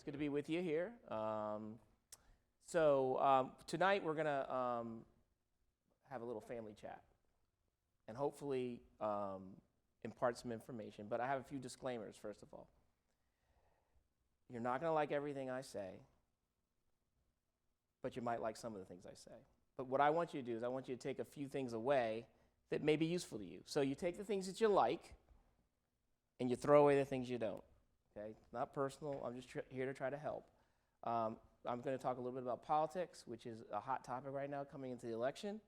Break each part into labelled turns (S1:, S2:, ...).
S1: good to be with you here. Tonight we're going to have a little family chat and hopefully impart some information. But I have a few disclaimers, first of all. You're not going to like everything I say, but you might like some of the things I say. But what I want you to do is I want you to take a few things away that may be useful to you. So you take the things that you like and you throw away the things you don't. Okay, not personal. I'm just here to try to help. I'm going to talk a little bit about politics, which is a hot topic right now coming into the election.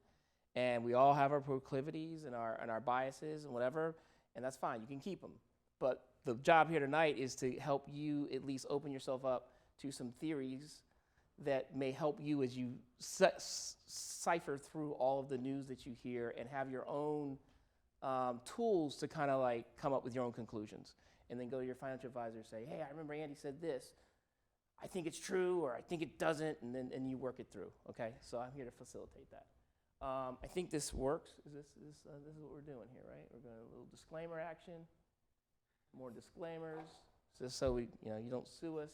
S1: And we all have our proclivities and our biases and whatever, and that's fine. You can keep them. But the job here tonight is to help you at least open yourself up to some theories that may help you as you cipher through all of the news that you hear and have your own tools to kind of like come up with your own conclusions. And then go to your financial advisor and say, hey, I remember Andy said this. I think it's true, or I think it doesn't, and you work it through, okay? So I'm here to facilitate that. I think this works. This is what we're doing here, right? We're doing a little disclaimer action, more disclaimers, just so you don't sue us.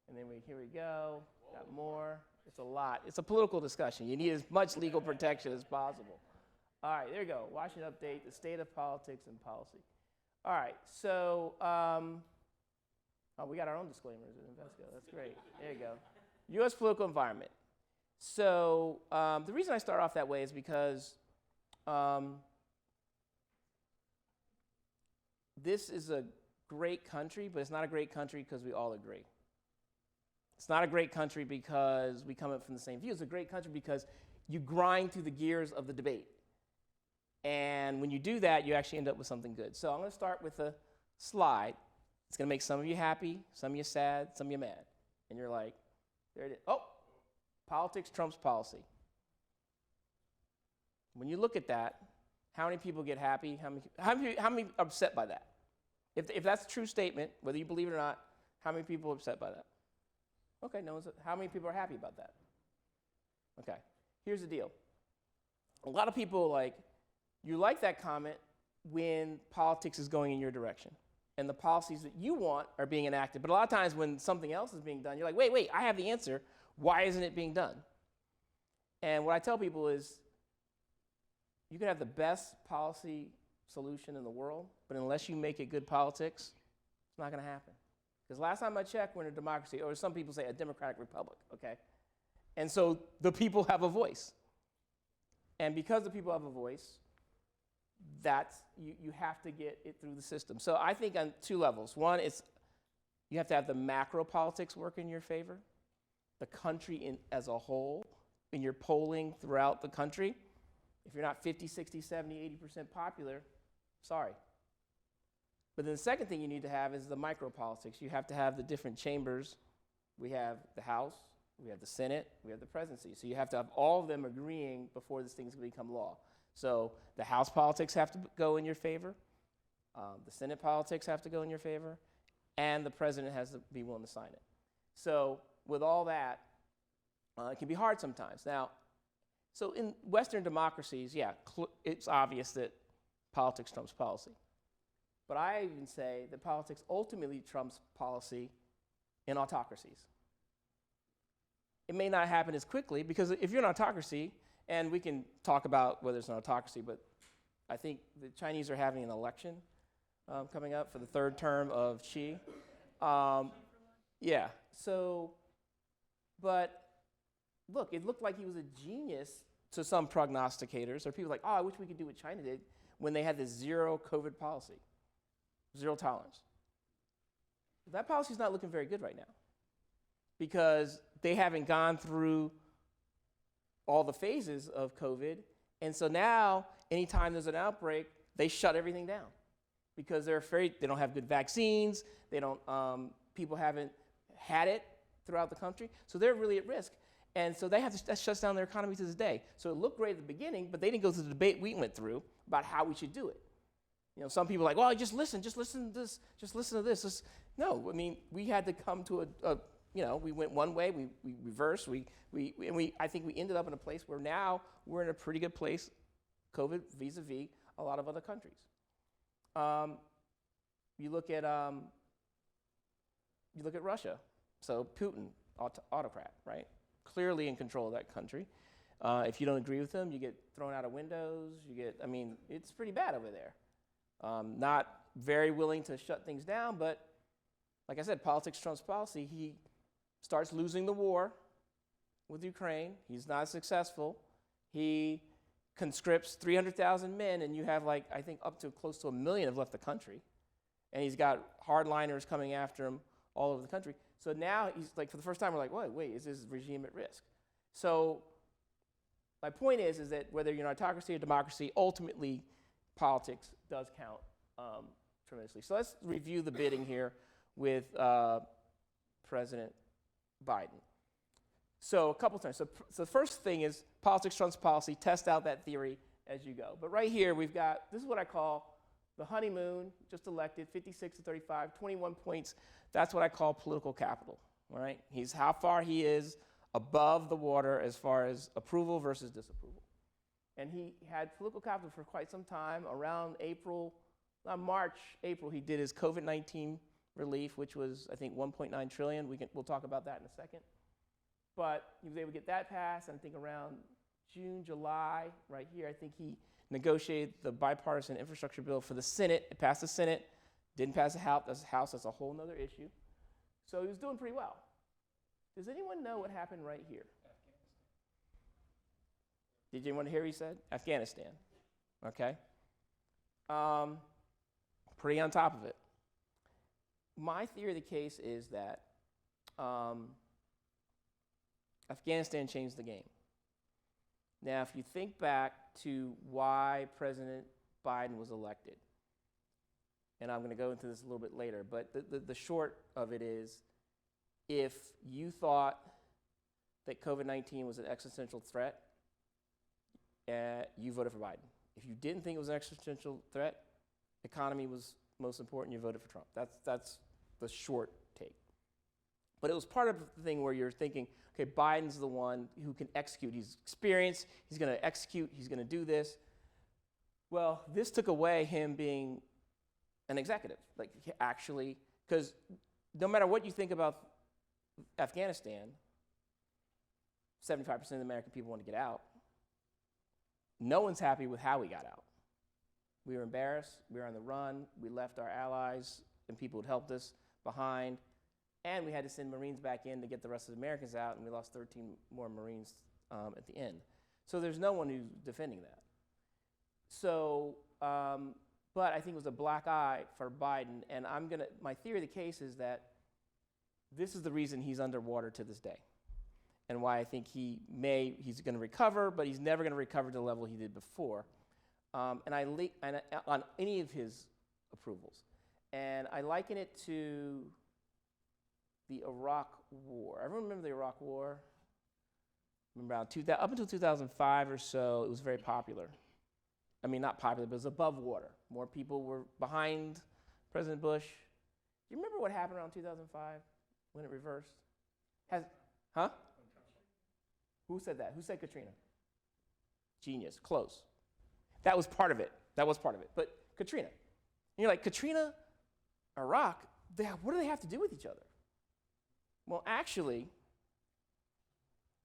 S1: And then here we go, got more. It's a lot. It's a political discussion. You need as much legal protection as possible. All right, there you go. Washington Update, the state of politics and policy. All right, so we got our own disclaimers at Invesco. That's great. There you go. U.S. political environment. So the reason I start off that way is because this is a great country, but it's not a great country because we all agree. It's not a great country because we come up from the same views. It's a great country because you grind through the gears of the debate. And when you do that, you actually end up with something good. So I'm going to start with a slide. It's going to make some of you happy, some of you sad, some of you mad. And you're like, there it is. Oh, politics trumps policy. When you look at that, how many people get happy? How many are upset by that? If that's a true statement, whether you believe it or not, how many people are upset by that? Okay, how many people are happy about that? Okay, here's the deal. A lot of people you like that comment when politics is going in your direction and the policies that you want are being enacted. But a lot of times when something else is being done, you're like, wait, I have the answer. Why isn't it being done? And what I tell people is you can have the best policy solution in the world, but unless you make it good politics, it's not going to happen. Because last time I checked, we're in a democracy, or some people say a democratic republic, okay? And so the people have a voice. And because the people have a voice, you have to get it through the system. So I think on two levels. One is you have to have the macro politics work in your favor, the country as a whole, in your polling throughout the country. If you're not 50, 60, 70, 80% popular, sorry. But then the second thing you need to have is the micro politics. You have to have the different chambers. We have the House, we have the Senate, we have the presidency. So you have to have all of them agreeing before this thing's going to become law. So the House politics have to go in your favor, the Senate politics have to go in your favor, and the president has to be willing to sign it. So with all that, it can be hard sometimes. Now, so in Western democracies, yeah, it's obvious that politics trumps policy. But I even say that politics ultimately trumps policy in autocracies. It may not happen as quickly because if you're an autocracy, and we can talk about whether it's an autocracy, but I think the Chinese are having an election coming up for the third term of Xi. Yeah, so, but look, it looked like he was a genius to some prognosticators, or people like, oh, I wish we could do what China did when they had this zero COVID policy, zero tolerance. That policy is not looking very good right now because they haven't gone through all the phases of COVID. And so now, anytime there's an outbreak, they shut everything down because they're afraid they don't have good vaccines. They don't, people haven't had it throughout the country. So they're really at risk. And so they have to, that shuts down their economy to this day. So it looked great at the beginning, but they didn't go through the debate we went through about how we should do it. You know, some people are like, well, just listen to this, just listen to this. No, I mean, we had to come to we went one way, we reversed, I think we ended up in a place where now we're in a pretty good place, COVID vis-a-vis a lot of other countries. You look at Russia. So Putin, autocrat, right? Clearly in control of that country. If you don't agree with him, you get thrown out of windows. I mean, it's pretty bad over there. Not very willing to shut things down, but like I said, politics trumps policy. He starts losing the war with Ukraine. He's not successful. He conscripts 300,000 men, and you have I think up to close to 1 million have left the country. And he's got hardliners coming after him all over the country. So now he's for the first time, we're like, wait, is this regime at risk? So my point is that whether you're an autocracy or democracy, ultimately politics does count tremendously. So let's review the bidding here with President Biden. So a couple times. So the first thing is politics trumps policy. Test out that theory as you go. But right here we've got, this is what I call the honeymoon, just elected, 56 to 35, 21 points. That's what I call political capital, all right? He's how far he is above the water as far as approval versus disapproval. And he had political capital for quite some time. Around March, April, he did his COVID-19 relief, which was, I think, 1.9 trillion. We'll talk about that in a second. But he was able to get that passed, and I think around June, July, right here, I think he negotiated the bipartisan infrastructure bill for the Senate. It passed the Senate, didn't pass the House. That's a whole other issue. So he was doing pretty well. Does anyone know what happened right here? Did anyone hear what he said? Afghanistan, okay? Pretty on top of it. My theory of the case is that Afghanistan changed the game. Now, if you think back to why President Biden was elected, and I'm going to go into this a little bit later, but the short of it is, if you thought that COVID-19 was an existential threat, you voted for Biden. If you didn't think it was an existential threat, economy was most important, you voted for Trump. That's the short take. But it was part of the thing where you're thinking, okay, Biden's the one who can execute. He's experienced, he's going to execute, he's going to do this. Well, this took away him being an executive, actually, because no matter what you think about Afghanistan, 75% of the American people want to get out. No one's happy with how we got out. We were embarrassed, we were on the run, we left our allies and people who helped us behind, and we had to send Marines back in to get the rest of the Americans out, and we lost 13 more Marines at the end. So there's no one who's defending that. So, but I think it was a black eye for Biden, and my theory of the case is that this is the reason he's underwater to this day, and why I think he's going to recover, but he's never going to recover to the level he did before. On any of his approvals. And I liken it to the Iraq War. Everyone remember the Iraq War? Remember up until 2005 or so, it was very popular. I mean, not popular, but it was above water. More people were behind President Bush. Do you remember what happened around 2005 when it reversed? Who said that? Who said Katrina? Genius, close. That was part of it. But Katrina. And you're like, Katrina, Iraq, what do they have to do with each other? Well, actually,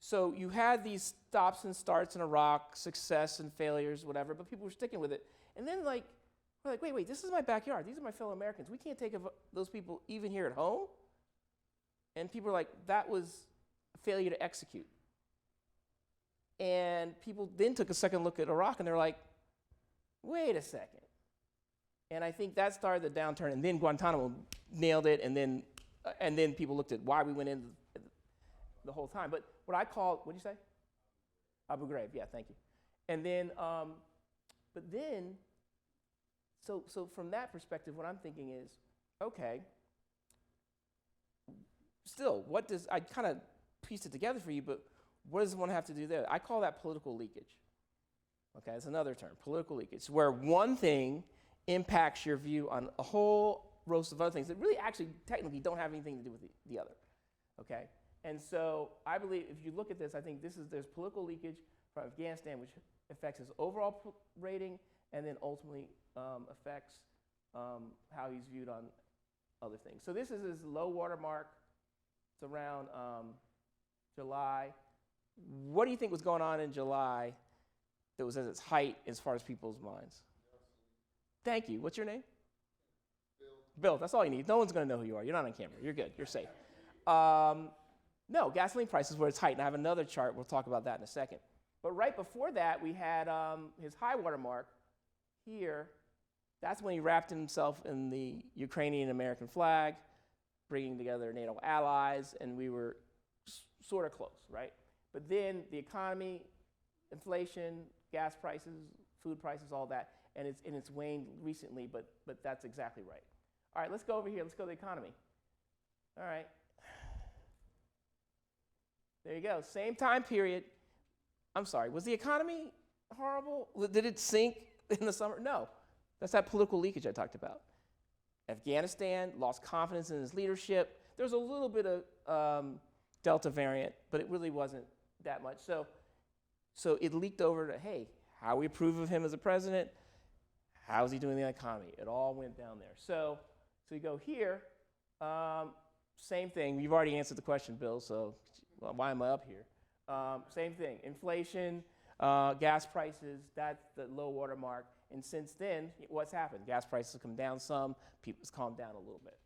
S1: so you had these stops and starts in Iraq, success and failures, whatever, but people were sticking with it. And then we're like, wait, this is my backyard. These are my fellow Americans. We can't take those people even here at home. And people are like, that was a failure to execute. And people then took a second look at Iraq and they're like, wait a second. And I think that started the downturn, and then Guantanamo nailed it, and then people looked at why we went in the whole time. But what I call, what did you say? Abu Ghraib, yeah, thank you. And then, so from that perspective, what I'm thinking is, okay, still, I kind of pieced it together for you, but what does one have to do there? I call that political leakage. Okay, that's another term, political leakage, where one thing impacts your view on a whole host of other things that really actually technically don't have anything to do with the other, okay? And so I believe if you look at this, I think there's political leakage from Afghanistan, which affects his overall rating and then ultimately affects how he's viewed on other things. So this is his low water mark It's around July. What do you think was going on in July that was at its height as far as people's minds? Thank you. What's your name? Bill. That's all you need. No one's going to know who you are. You're not on camera. You're good. You're safe. No, gasoline prices were its height. And I have another chart. We'll talk about that in a second. But right before that, we had his high water mark here. That's when he wrapped himself in the Ukrainian-American flag, bringing together NATO allies, and we were sort of close, right? But then the economy, inflation, gas prices, food prices, all that, and it's waned recently, but that's exactly right. All right, let's go over here. Let's go to the economy. All right. There you go. Same time period. I'm sorry. Was the economy horrible? Did it sink in the summer? No. That's that political leakage I talked about. Afghanistan lost confidence in his leadership. There was a little bit of Delta variant, but it really wasn't that much. So it leaked over to, hey, how we approve of him as a president, how's he doing in the economy? It all went down there. So you go here, same thing. You've already answered the question, Bill, so why am I up here? Same thing. Inflation, gas prices, that's the low water mark. And since then, what's happened? Gas prices have come down some. It's calmed down a little bit.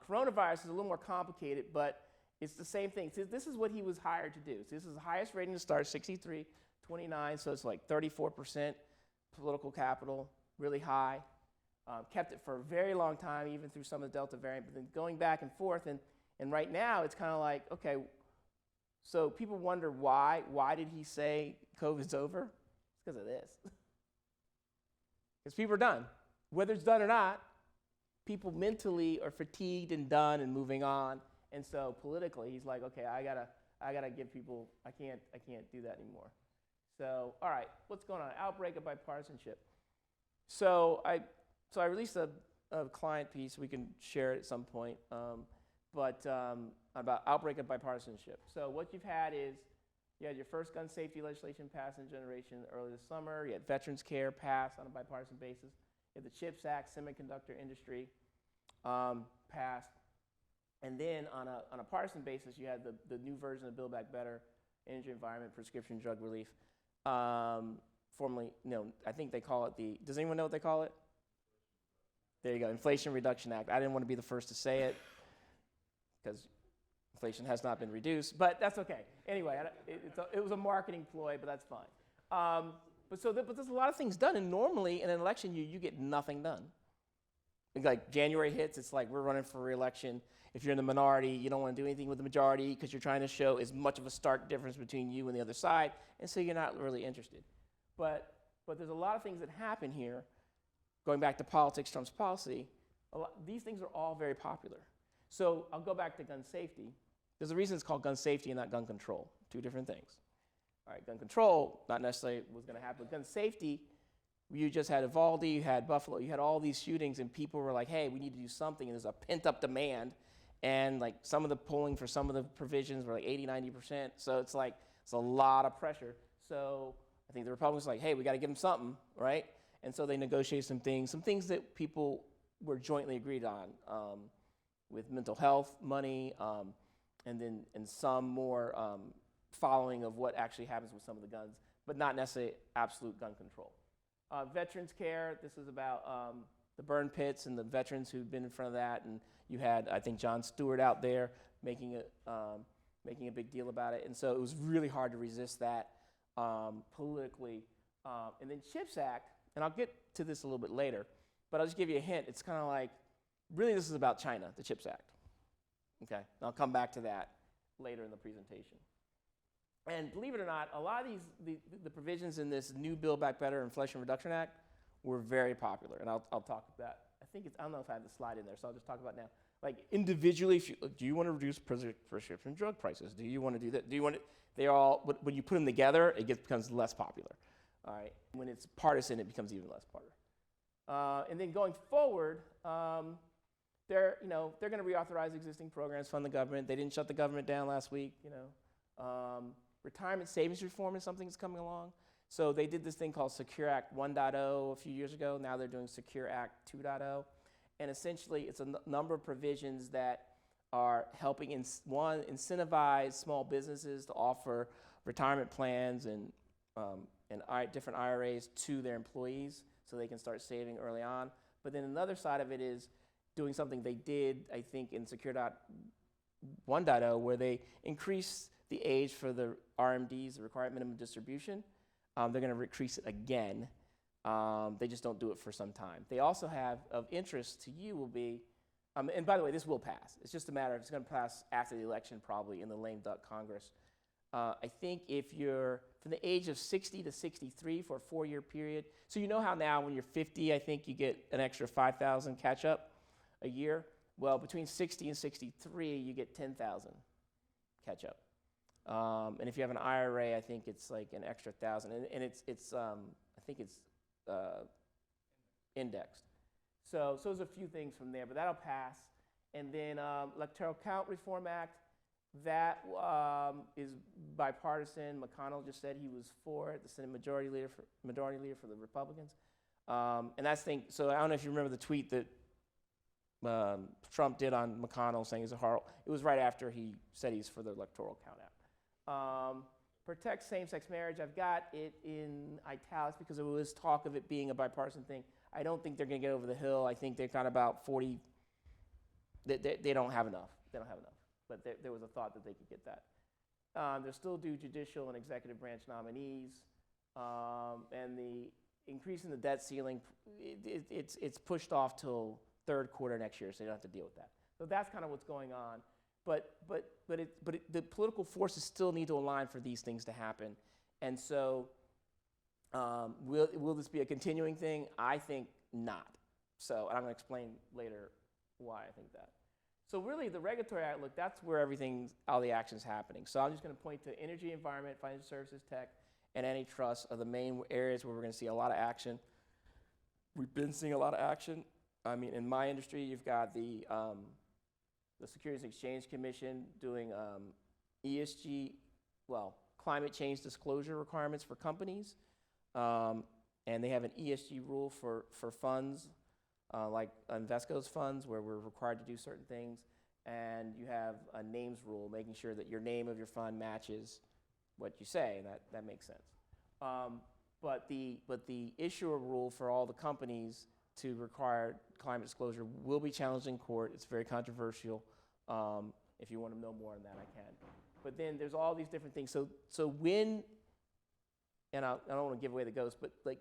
S1: Coronavirus is a little more complicated, but it's the same thing. So this is what he was hired to do. So this is the highest rating to start, 63, 29, so it's like 34% political capital, really high. Kept it for a very long time, even through some of the Delta variant, but then going back and forth. And right now, it's kind of like, okay, so people wonder why. Why did he say COVID's over? It's because of this. Because people are done. Whether it's done or not, people mentally are fatigued and done and moving on. And so politically, he's like, okay, I gotta give people, I can't do that anymore. So, all right, what's going on? Outbreak of bipartisanship. So I released a client piece. We can share it at some point. About outbreak of bipartisanship. So what you've had is you had your first gun safety legislation passed in generation early this summer. You had veterans care passed on a bipartisan basis. You had the CHIPS Act, semiconductor industry passed. And then on a partisan basis, you had the new version of Build Back Better, energy, environment, prescription drug relief. Formerly, I think they call it does anyone know what they call it? There you go, Inflation Reduction Act. I didn't want to be the first to say it, because inflation has not been reduced, but that's okay. Anyway, it was a marketing ploy, but that's fine. But there's a lot of things done, and normally in an election year, you get nothing done. Like January hits, it's like we're running for re-election. If you're in the minority, you don't want to do anything with the majority because you're trying to show as much of a stark difference between you and the other side, and so you're not really interested. But there's a lot of things that happen here, going back to politics, Trump's policy. These things are all very popular. So I'll go back to gun safety. There's a reason it's called gun safety and not gun control. Two different things. All right, gun control, not necessarily what's going to happen. Gun safety, you just had Uvalde, you had Buffalo, you had all these shootings, and people were like, hey, we need to do something, and there's a pent-up demand. And like some of the polling for some of the provisions were like 80, 90%. So it's like, it's a lot of pressure. So I think the Republicans were like, hey, we got to give them something, right? And so they negotiated some things that people were jointly agreed on. With mental health money, and some more following of what actually happens with some of the guns, but not necessarily absolute gun control. Veterans care, this is about the burn pits and the veterans who've been in front of that, and you had, I think, Jon Stewart out there making a big deal about it, and so it was really hard to resist that politically. And then CHIPS Act, and I'll get to this a little bit later, but I'll just give you a hint. It's kind of like, really, this is about China, the CHIPS Act. Okay, and I'll come back to that later in the presentation. And believe it or not, a lot of the provisions in this new Build Back Better Inflation Reduction Act were very popular, and I'll talk about that. I don't know if I have the slide in there, so I'll just talk about it now. Like individually, do you want to reduce prescription drug prices? Do you want to do that? Do you want to? When you put them together, it becomes less popular. All right, when it's partisan, it becomes even less popular. And then going forward, they're going to reauthorize existing programs, fund the government. They didn't shut the government down last week. Retirement savings reform is something that's coming along. So they did this thing called Secure Act 1.0 a few years ago. Now they're doing Secure Act 2.0. And essentially, it's a number of provisions that are helping incentivize small businesses to offer retirement plans and different IRAs to their employees so they can start saving early on. But then another side of it is doing something they did, I think, in Secure 1.0, where they increased the age for the RMDs, the required minimum distribution. They're going to increase it again. They just don't do it for some time. They also have, of interest to you will be, and by the way, this will pass. It's just a matter of, it's going to pass after the election, probably in the lame duck Congress. I think if you're from the age of 60 to 63 for a 4-year period, so you know how now when you're 50, I think you get an extra 5,000 catch up a year. Well, between 60 and 63, you get 10,000 catch up. And if you have an IRA, I think it's like an extra 1,000, and it's I think it's indexed. So there's a few things from there, but that'll pass. And then Electoral Count Reform Act, that is bipartisan. McConnell just said he was for it. The Senate Majority Leader for the Republicans. And that's thing. So I don't know if you remember the tweet that Trump did on McConnell saying he's a horrible. It was right after he said he's for the Electoral Count Act. Protect same-sex marriage. I've got it in italics because there was talk of it being a bipartisan thing. I don't think they're going to get over the hill. I think they've got about 40. They don't have enough. They don't have enough. But there was a thought that they could get that. They'll still do judicial and executive branch nominees. And the increase in the debt ceiling, it's pushed off till third quarter next year, so you don't have to deal with that. So that's kind of what's going on. But the political forces still need to align for these things to happen. And so will this be a continuing thing? I think not. So and I'm going to explain later why I think that. So really, the regulatory outlook, that's where all the action's happening. So I'm just going to point to energy, environment, financial services, tech, and antitrust are the main areas where we're going to see a lot of action. We've been seeing a lot of action. I mean, in my industry, you've got the Securities and Exchange Commission doing ESG, climate change disclosure requirements for companies. And they have an ESG rule for funds, like Invesco's funds, where we're required to do certain things. And you have a names rule, making sure that your name of your fund matches what you say, and that makes sense. But the issuer rule for all the companies to require climate disclosure will be challenged in court. It's very controversial. If you want to know more on that, I can. But then there's all these different things. So when, and I don't want to give away the ghost, but like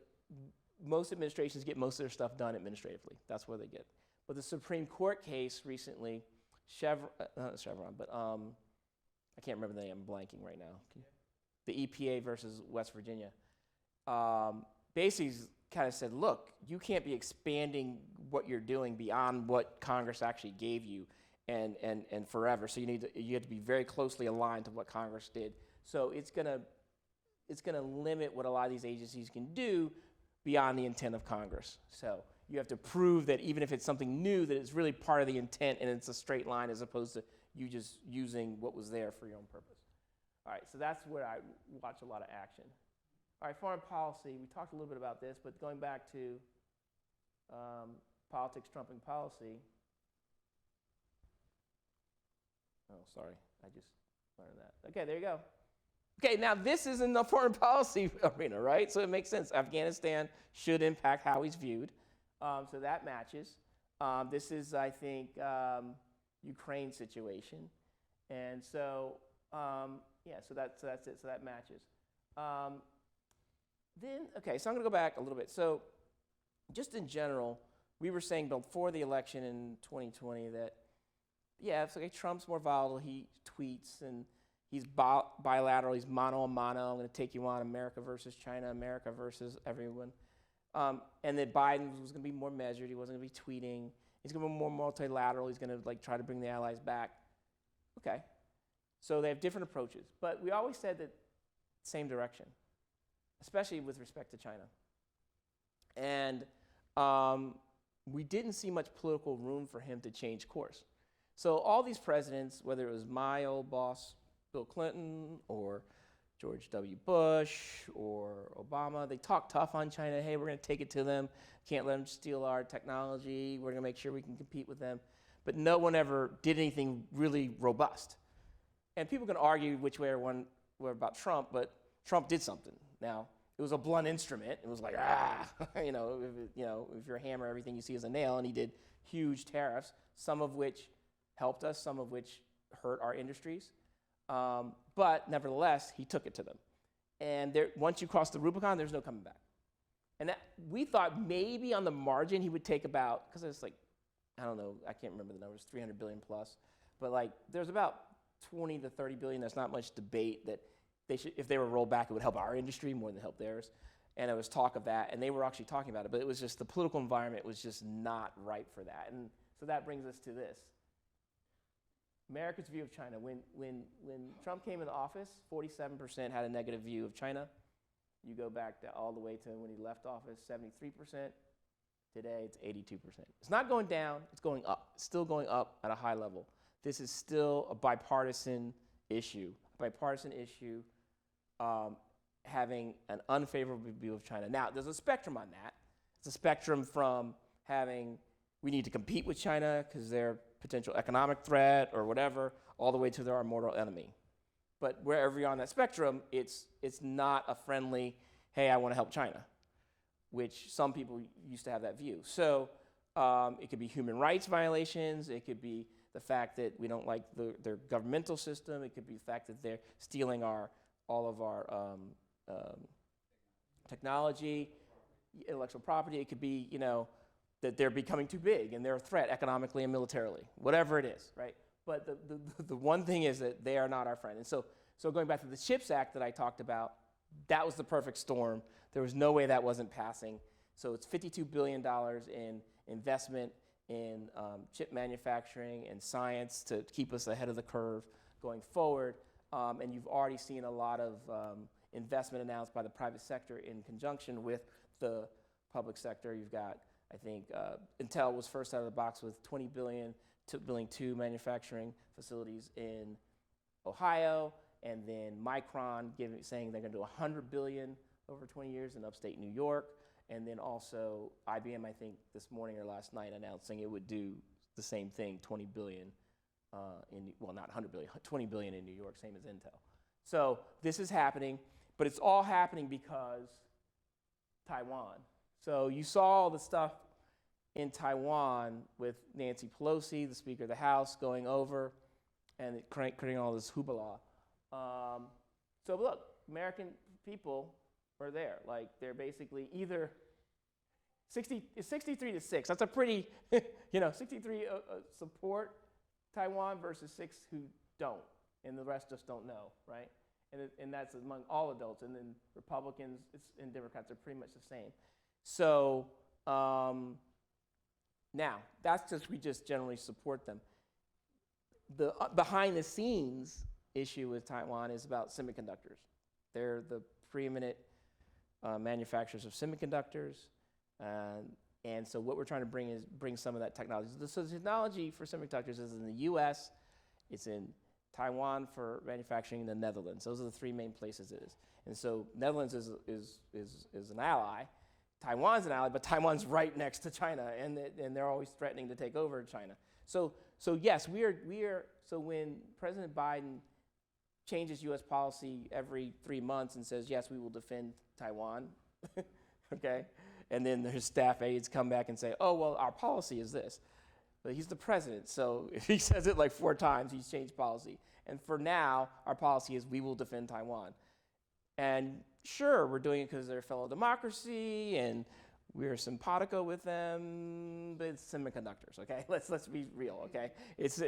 S1: most administrations get most of their stuff done administratively. That's where they get. But the Supreme Court case recently, not Chevron, but I can't remember the name. I'm blanking right now. The EPA versus West Virginia. Basically kind of said, look, you can't be expanding what you're doing beyond what Congress actually gave you and forever. So you have to be very closely aligned to what Congress did. So it's gonna limit what a lot of these agencies can do beyond the intent of Congress. So you have to prove that even if it's something new, that it's really part of the intent and it's a straight line as opposed to you just using what was there for your own purpose. All right, so that's where I watch a lot of action. All right, foreign policy, we talked a little bit about this, but going back to politics trumping policy. Oh, sorry, I just learned that. Okay, there you go. Okay, now this is in the foreign policy arena, right? So it makes sense. Afghanistan should impact how he's viewed. So that matches. This is, I think, Ukraine situation. And so, yeah, so that's it. So that matches. Okay, so I'm going to go back a little bit. So just in general, we were saying before the election in 2020 that, yeah, it's okay, Trump's more volatile. He tweets and he's bilateral. He's mano a mano. I'm going to take you on America versus China, America versus everyone. And that Biden was going to be more measured. He wasn't going to be tweeting. He's going to be more multilateral. He's going to try to bring the allies back. Okay. So they have different approaches. But we always said that same direction, especially with respect to China. And we didn't see much political room for him to change course. So all these presidents, whether it was my old boss, Bill Clinton, or George W. Bush, or Obama, they talk tough on China. Hey, we're going to take it to them. Can't let them steal our technology. We're going to make sure we can compete with them. but no one ever did anything really robust. And people can argue which way or about Trump, but Trump did something. Now, it was a blunt instrument. It was like, if you're a hammer, everything you see is a nail, and he did huge tariffs, some of which helped us, some of which hurt our industries. But nevertheless, he took it to them. And once you cross the Rubicon, there's no coming back. And we thought maybe on the margin he would take about, because it's like, I don't know, I can't remember the numbers, 300 billion plus, but like there's about 20 to 30 billion. There's not much debate that they should, if they were rolled back, it would help our industry more than help theirs. And there was talk of that, and they were actually talking about it, but it was just the political environment was just not ripe for that. And so that brings us to this. America's view of China. When Trump came into office, 47% had a negative view of China. You go back all the way to when he left office, 73%. Today, it's 82%. It's not going down, it's going up. It's still going up at a high level. This is still a bipartisan issue. Having an unfavorable view of China. Now, there's a spectrum on that. It's a spectrum from having, we need to compete with China because they're a potential economic threat or whatever, all the way to they're our mortal enemy. But wherever you're on that spectrum, it's not a friendly, hey, I want to help China, which some people used to have that view. So it could be human rights violations. It could be the fact that we don't like their governmental system. It could be the fact that they're stealing all of our technology, intellectual property. It could be, that they're becoming too big and they're a threat economically and militarily, whatever it is, right? But the one thing is that they are not our friend. And so going back to the CHIPS Act that I talked about, that was the perfect storm. There was no way that wasn't passing. So it's $52 billion in investment in chip manufacturing and science to keep us ahead of the curve going forward. And you've already seen a lot of investment announced by the private sector in conjunction with the public sector. You've got, I think, Intel was first out of the box with $20 billion, building 2 manufacturing facilities in Ohio, and then Micron saying they're going to do $100 billion over 20 years in upstate New York, and then also IBM, I think, this morning or last night announcing it would do the same thing, $20 billion not $100 billion, $20 billion in New York, same as Intel. So this is happening, but it's all happening because Taiwan. So you saw all the stuff in Taiwan with Nancy Pelosi, the Speaker of the House, going over and creating all this hoopla. So look, American people are there. Like they're basically either 63 to 6. That's a pretty, 63 support Taiwan versus 6 who don't, and the rest just don't know, right? And that's among all adults, and then Republicans and Democrats are pretty much the same. So now, that's just, we just generally support them. The behind the scenes issue with Taiwan is about semiconductors. They're the preeminent manufacturers of semiconductors. And so what we're trying to bring is some of that technology. So the technology for semiconductors is in the US, it's in Taiwan for manufacturing, in the Netherlands. Those are the 3 main places it is. And so Netherlands is an ally. Taiwan's an ally, but Taiwan's right next to China, and they're always threatening to take over China. So yes, we are. So when President Biden changes U.S. policy every 3 months and says, yes, we will defend Taiwan, okay, and then his staff aides come back and say, oh, well, our policy is this. But he's the president, so if he says it like 4 times, he's changed policy. And for now, our policy is we will defend Taiwan. And sure, we're doing it because they're a fellow democracy and we're simpatico with them, but it's semiconductors, okay? Let's be real, okay?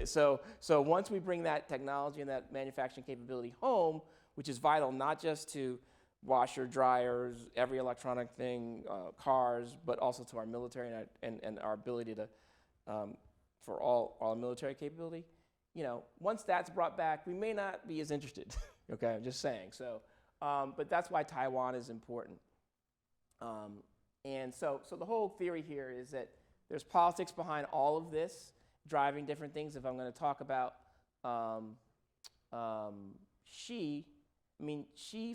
S1: So once we bring that technology and that manufacturing capability home, which is vital not just to washer, dryers, every electronic thing, cars, but also to our military and our ability to, for all our military capability, once that's brought back, we may not be as interested, okay? I'm just saying, so. But that's why Taiwan is important. And so the whole theory here is that there's politics behind all of this, driving different things. If I'm going to talk about Xi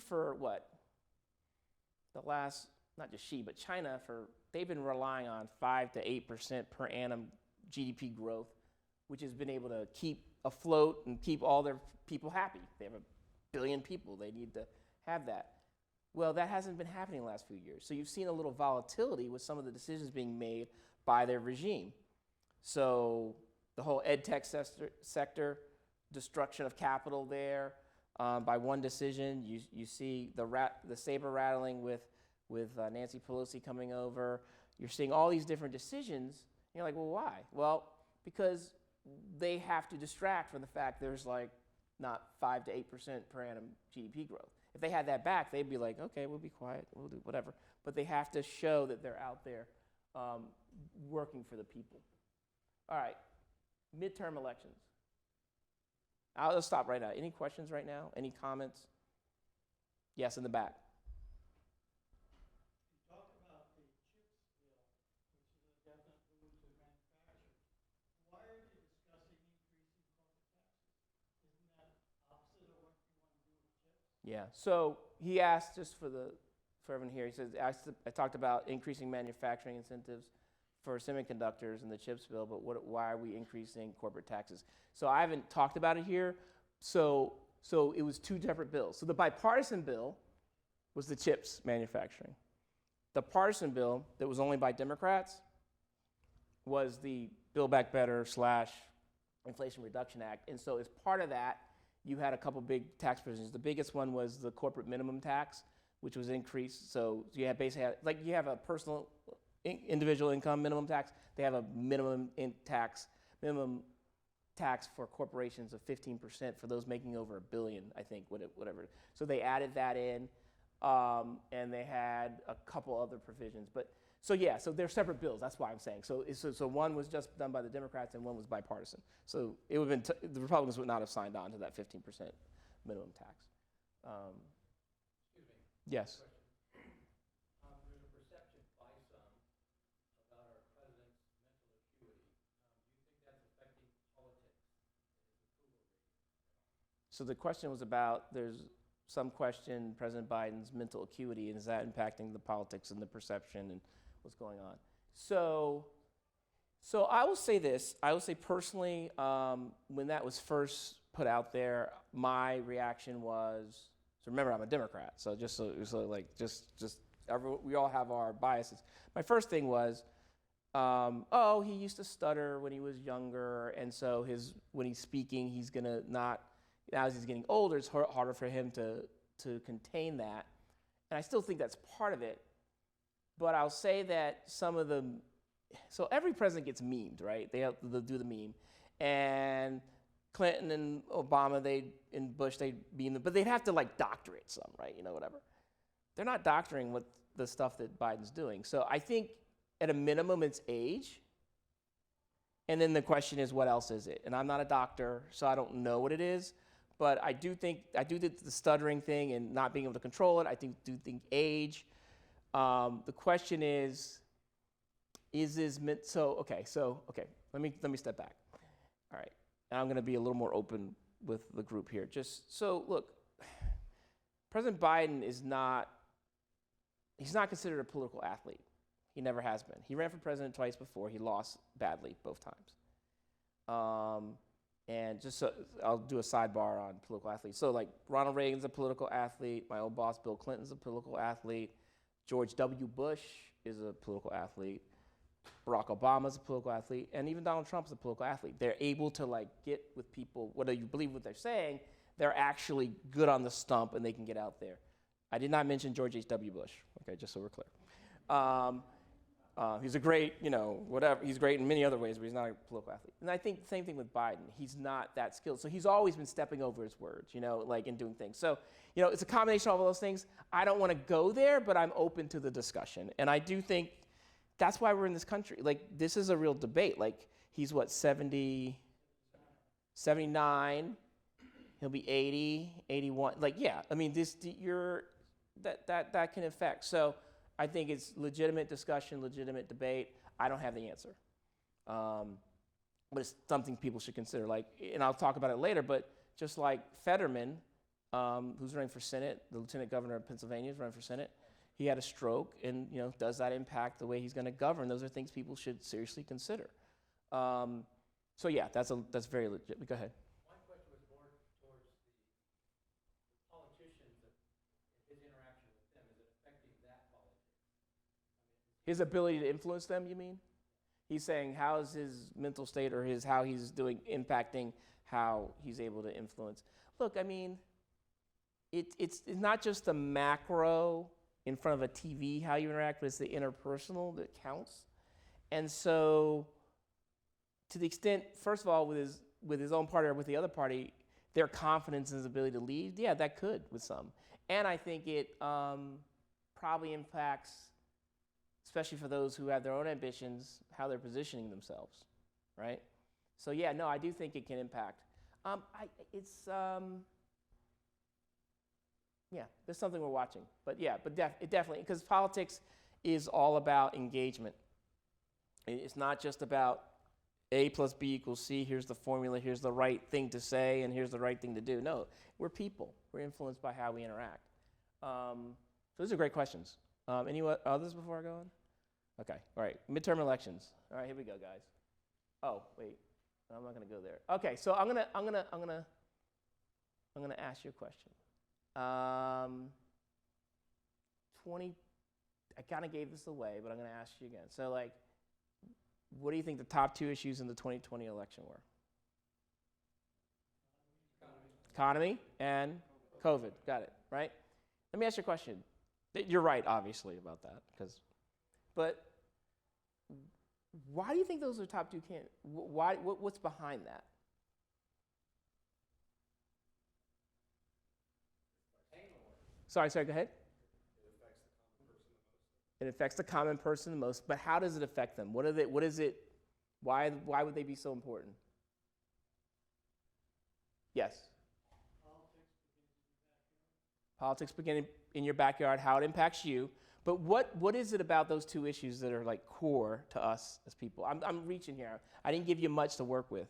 S1: for what? The last, not just Xi, but China, they've been relying on 5 to 8% per annum GDP growth which has been able to keep afloat and keep all their people happy. They have 1 billion people. They need to have that. Well, that hasn't been happening in the last few years. So you've seen a little volatility with some of the decisions being made by their regime. So the whole ed tech sector, destruction of capital there by one decision. You see the saber rattling with Nancy Pelosi coming over. You're seeing all these different decisions. And you're like, well, why? Well, because they have to distract from the fact there's like not 5 to 8% per annum GDP growth. If they had that back, they'd be like, okay, we'll be quiet, we'll do whatever. But they have to show that they're out there working for the people. All right, midterm elections. Let's stop right now. Any questions right now? Any comments? Yes, in the back.
S2: You talked about the CHIPS bill, which is a definite boon to manufacturers. Why are you discussing increasing corporate taxes? Isn't that opposite of what you want to do with CHIPS?
S1: Yeah, so he asked, just for everyone here, he says, I talked about increasing manufacturing incentives for semiconductors in the CHIPS bill, but why are we increasing corporate taxes? So I haven't talked about it here. So it was 2 different bills. So the bipartisan bill was the CHIPS manufacturing. The partisan bill that was only by Democrats was the Build Back Better / Inflation Reduction Act. And so as part of that, you had a couple big tax provisions. The biggest one was the corporate minimum tax, which was increased. So you have basically, like you have a personal individual income minimum tax. They have a minimum tax for corporations of 15% for those making over $1 billion, I think, whatever. So they added that in, and they had a couple other provisions. So they're separate bills. That's why I'm saying. So one was just done by the Democrats and one was bipartisan. So it would have been the Republicans would not have signed on to that 15% minimum tax.
S3: Excuse me.
S1: Yes.
S3: There's a perception by some about our president's mental acuity. Do you think that's affecting politics and his approval rating?
S1: So the question was about, there's some question, President Biden's mental acuity, and is that impacting the politics and the perception and what's going on? So I will say this. I will say personally, when that was first put out there, my reaction was, so remember, I'm a Democrat, so we all have our biases. My first thing was, he used to stutter when he was younger, and so when he's speaking, he's gonna not. Now as he's getting older, it's harder for him to contain that, and I still think that's part of it. But I'll say that so every president gets memed, right? They'll do the meme, and Clinton and Obama, and Bush, they meme them, but they'd have to like doctor it some, right? Whatever. They're not doctoring what the stuff that Biden's doing. So I think at a minimum it's age, and then the question is what else is it? And I'm not a doctor, so I don't know what it is. But I do think the stuttering thing and not being able to control it. I do think age. The question is this meant? Okay. Let me step back. All right, and I'm going to be a little more open with the group here. Just so look, President Biden is not. He's not considered a political athlete. He never has been. He ran for president twice before. He lost badly both times. And just so I'll do a sidebar on political athletes. So like Ronald Reagan's a political athlete. My old boss Bill Clinton's a political athlete. George W. Bush is a political athlete. Barack Obama's a political athlete. And even Donald Trump's a political athlete. They're able to like get with people, whether you believe what they're saying, they're actually good on the stump and they can get out there. I did not mention George H.W. Bush, okay, just so we're clear. He's a great, whatever. He's great in many other ways, but he's not a political athlete. And I think the same thing with Biden. He's not that skilled. So he's always been stepping over his words, like in doing things. So, it's a combination of all those things. I don't want to go there, but I'm open to the discussion. And I do think that's why we're in this country. Like, this is a real debate. Like, he's 70, 79. He'll be 80, 81. Like, yeah, I mean, that can affect. So I think it's legitimate discussion, legitimate debate. I don't have the answer. But it's something people should consider. Like, and I'll talk about it later, but just like Fetterman, who's running for Senate, the lieutenant governor of Pennsylvania is running for Senate, he had a stroke, and does that impact the way he's going to govern? Those are things people should seriously consider. So yeah, that's very legit. Go ahead.
S3: My question was more towards the politicians and his interaction with them. Is it affecting that politics?
S1: His ability to influence them, you mean? He's saying how's his mental state or how he's doing impacting how he's able to influence. Look, I mean, it's not just the macro in front of a TV how you interact, but it's the interpersonal that counts. And so, to the extent, first of all, with his own party or with the other party, their confidence in his ability to lead, yeah, that could with some. And I think it probably impacts, especially for those who have their own ambitions, how they're positioning themselves, right? So yeah, no, I do think it can impact. Yeah, there's something we're watching. But yeah, it definitely, because politics is all about engagement. It's not just about A plus B equals C, here's the formula, here's the right thing to say, and here's the right thing to do. No, we're people. We're influenced by how we interact. So those are great questions. Any others before I go on? Okay, all right, midterm elections. All right, here we go, guys. Oh, wait, I'm not gonna go there. Okay, so I'm gonna ask you a question. I kind of gave this away, but I'm going to ask you again. So, like, what do you think the top 2 issues in the 2020 election were? Economy and COVID. Got it, right? Let me ask you a question. You're right, obviously, about that. But why do you think those are top 2 candidates? What's behind that? Sorry, go ahead. It affects the common person the most, but how does it affect them? Why would they be so important? Yes? Politics begin in your backyard, how it impacts you. But what is it about those 2 issues that are like core to us as people? I'm reaching here. I didn't give you much to work with.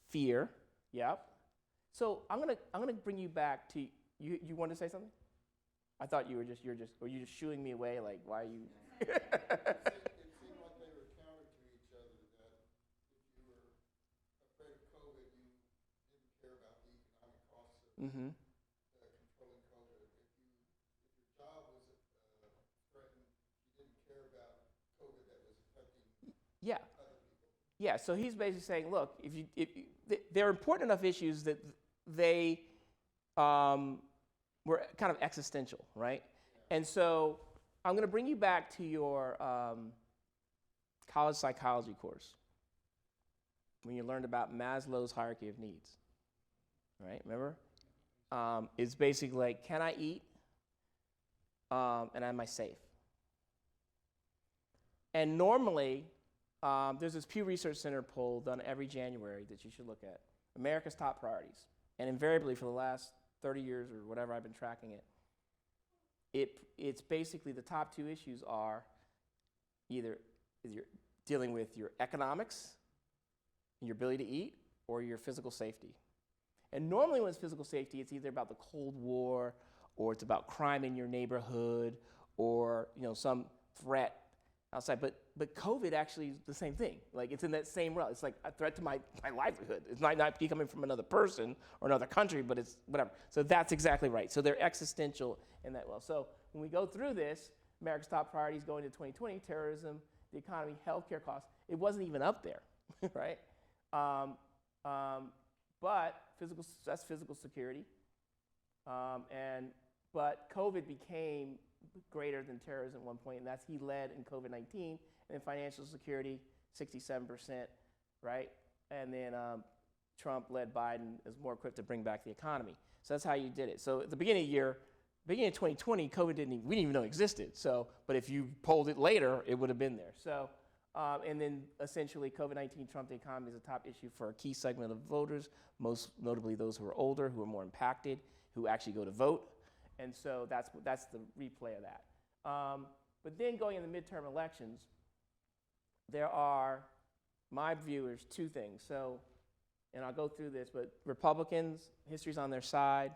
S1: Fear. Yep. So I'm gonna bring you back to you wanted to say something? I thought were you just shooing me away? Like, why are you?
S4: It seemed like they were counter to each other. That if you were afraid of COVID, you didn't care about the economic costs of controlling COVID. If your job was threatened, you didn't care about COVID that was affecting other people.
S1: Yeah. So he's basically saying, look, they're important enough issues that they were kind of existential, right? Yeah. And so I'm going to bring you back to your college psychology course when you learned about Maslow's hierarchy of needs, right? Remember? It's basically like, can I eat? And am I safe? And normally, there's this Pew Research Center poll done every January that you should look at. America's top priorities. And invariably for the last 30 years or whatever I've been tracking it's basically the top 2 issues are either you're dealing with your economics, your ability to eat, or your physical safety. And normally when it's physical safety, it's either about the Cold War, or it's about crime in your neighborhood, or some threat outside. But COVID actually is the same thing. Like, it's in that same realm. It's like a threat to my livelihood. It might not be coming from another person or another country, but it's whatever. So that's exactly right. So they're existential in that well. So when we go through this, America's top priorities going into 2020, terrorism, the economy, healthcare costs, it wasn't even up there, right? But that's physical security. But COVID became greater than terrorism at one point, and he led in COVID-19, and then financial security, 67%, right? And then Trump led Biden as more equipped to bring back the economy. So that's how you did it. So at the beginning of the year, beginning of 2020, COVID we didn't even know existed. So, but if you polled it later, it would have been there. So, and then essentially COVID-19 trumped the economy as a top issue for a key segment of voters, most notably those who are older, who are more impacted, who actually go to vote. And so that's the replay of that. But then going in the midterm elections, there are, my view is 2 things. So, and I'll go through this, but Republicans, history's on their side,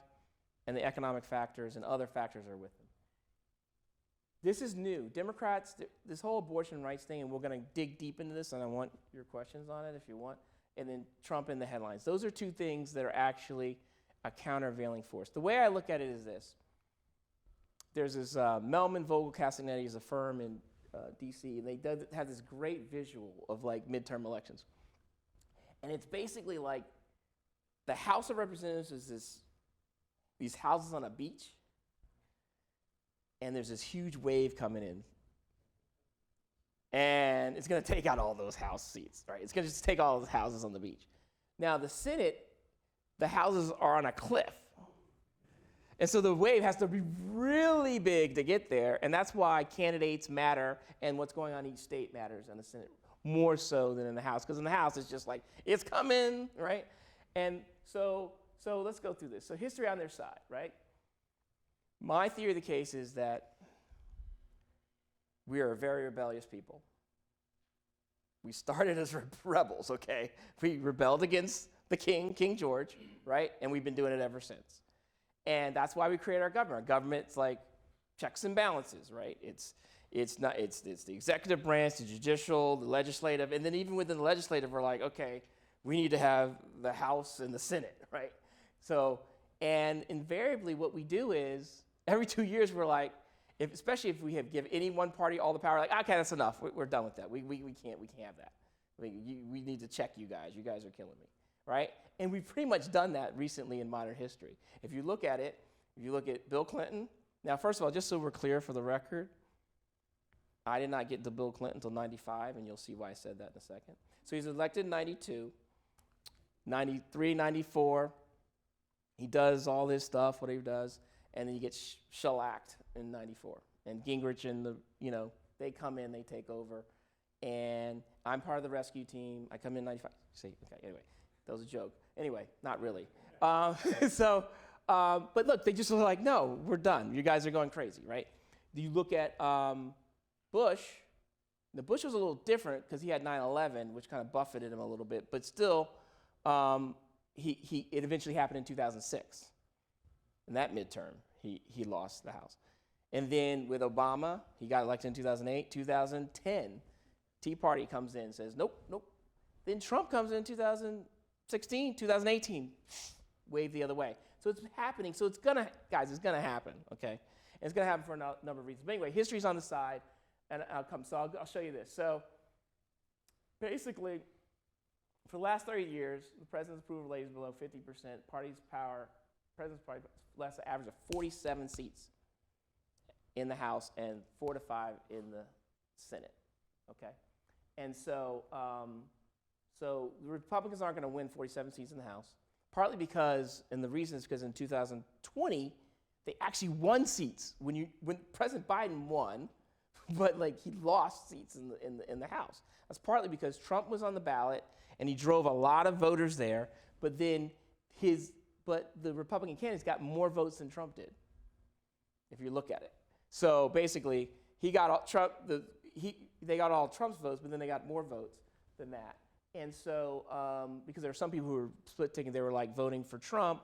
S1: and the economic factors and other factors are with them. This is new. Democrats, this whole abortion rights thing, and we're going to dig deep into this, and I want your questions on it if you want. and then Trump in the headlines. Those are two things that are actually a countervailing force. The way I look at it is this. There's this Melman Vogel Castanetti is a firm in D.C., and they have this great visual of like midterm elections. And it's basically like the House of Representatives is these houses on a beach, and there's this huge wave coming in. And it's going to take out all those House seats, right? It's going to just take all those houses on the beach. Now, the Senate, the houses are on a cliff. And so the wave has to be really big to get there, and that's why candidates matter and what's going on in each state matters in the Senate, more so than in the House, because in the House it's just like, it's coming, right? And so let's go through this. So history on their side, right? My theory of the case is that we are a very rebellious people. We started as rebels, okay? We rebelled against the King George, right? And we've been doing it ever since. And that's why we create our government. Our government's like checks and balances, right? It's the executive branch, the judicial, the legislative, and then even within the legislative, we're like, okay, we need to have the House and the Senate, right? So, and invariably what we do is, every 2 years we're like, especially if we give any one party all the power, like, okay, that's enough, we're done with that. We can't have that. We need to check you guys are killing me, right? And we've pretty much done that recently in modern history. If you look at it, if you look at Bill Clinton, now first of all, just so we're clear for the record, I did not get to Bill Clinton until 95, and you'll see why I said that in a second. So he's elected in 92, 93, 94, he does all this stuff, whatever he does, and then he gets shellacked in 94. And Gingrich and they come in, they take over, and I'm part of the rescue team. I come in 95. See, okay, anyway, that was a joke. Anyway, not really. But look, they just were like, no, we're done. You guys are going crazy, right? You look at Bush. The Bush was a little different because he had 9/11, which kind of buffeted him a little bit, but still, it eventually happened in 2006. In that midterm, he lost the House. And then with Obama, he got elected in 2008, 2010. Tea Party comes in and says, nope. Then Trump comes in 2016, 2018, wave the other way. So it's happening. So it's gonna happen, okay? And it's gonna happen for a number of reasons. But anyway, history's on the side, and I'll show you this. So basically, for the last 30 years, the president's approval rate is below 50%. President's party less an average of 47 seats in the House and 4 to 5 in the Senate, okay? And so the Republicans aren't gonna win 47 seats in the House, partly because, and the reason is because in 2020, they actually won seats. When President Biden won, but like he lost seats in the House. That's partly because Trump was on the ballot and he drove a lot of voters there, but then the Republican candidates got more votes than Trump did, if you look at it. So basically, they got all Trump's votes, but then they got more votes than that. And so, because there were some people who were split ticket, they were like voting for Trump,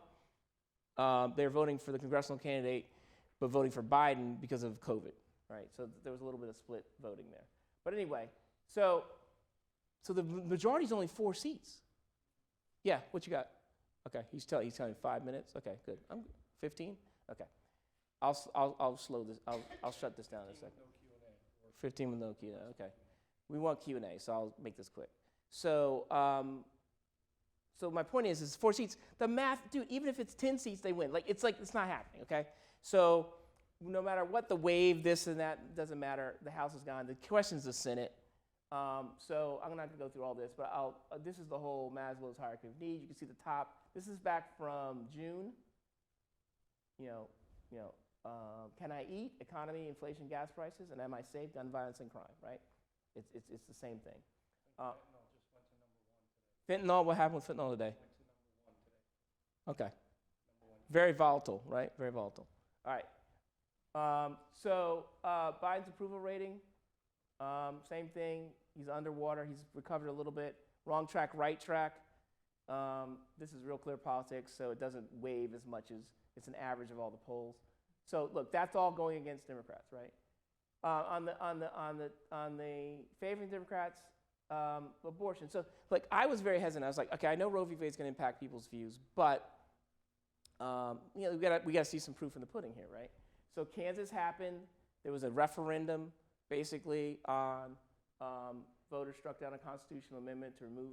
S1: they were voting for the congressional candidate, but voting for Biden because of COVID, right? So there was a little bit of split voting there. But anyway, so the majority is only 4 seats. Yeah, what you got? Okay, he's telling me 5 minutes. Okay, good. I'm 15. Okay, I'll slow this. I'll shut this down in a second. 15 with no Q&A. Okay, we want Q&A, so I'll make this quick. So my point is 4 seats. The math, dude. Even if it's 10 seats, they win. It's not happening. Okay, so no matter what the wave, this and that, doesn't matter. The House is gone. The question is the Senate. So I'm gonna have to go through all this, but this is the whole Maslow's hierarchy of needs. You can see the top. This is back from June. Can I eat? Economy, inflation, gas prices, and am I safe? Gun violence and crime. Right? It's the same thing.
S3: Fentanyl just went to number 1 today.
S1: Fentanyl. What happened with fentanyl today?
S3: Went to number 1 today.
S1: Okay. Very volatile, right? Very volatile. All right. So Biden's approval rating, same thing. He's underwater. He's recovered a little bit. Wrong track, right track. This is real clear politics, so it doesn't wave as much as it's an average of all the polls. So look, that's all going against Democrats, right? On the favoring Democrats, abortion. So, like, I was very hesitant. I was like, okay, I know Roe v. Wade is going to impact people's views, but we got to see some proof in the pudding here, right? So Kansas happened. There was a referendum, basically, on voters struck down a constitutional amendment to remove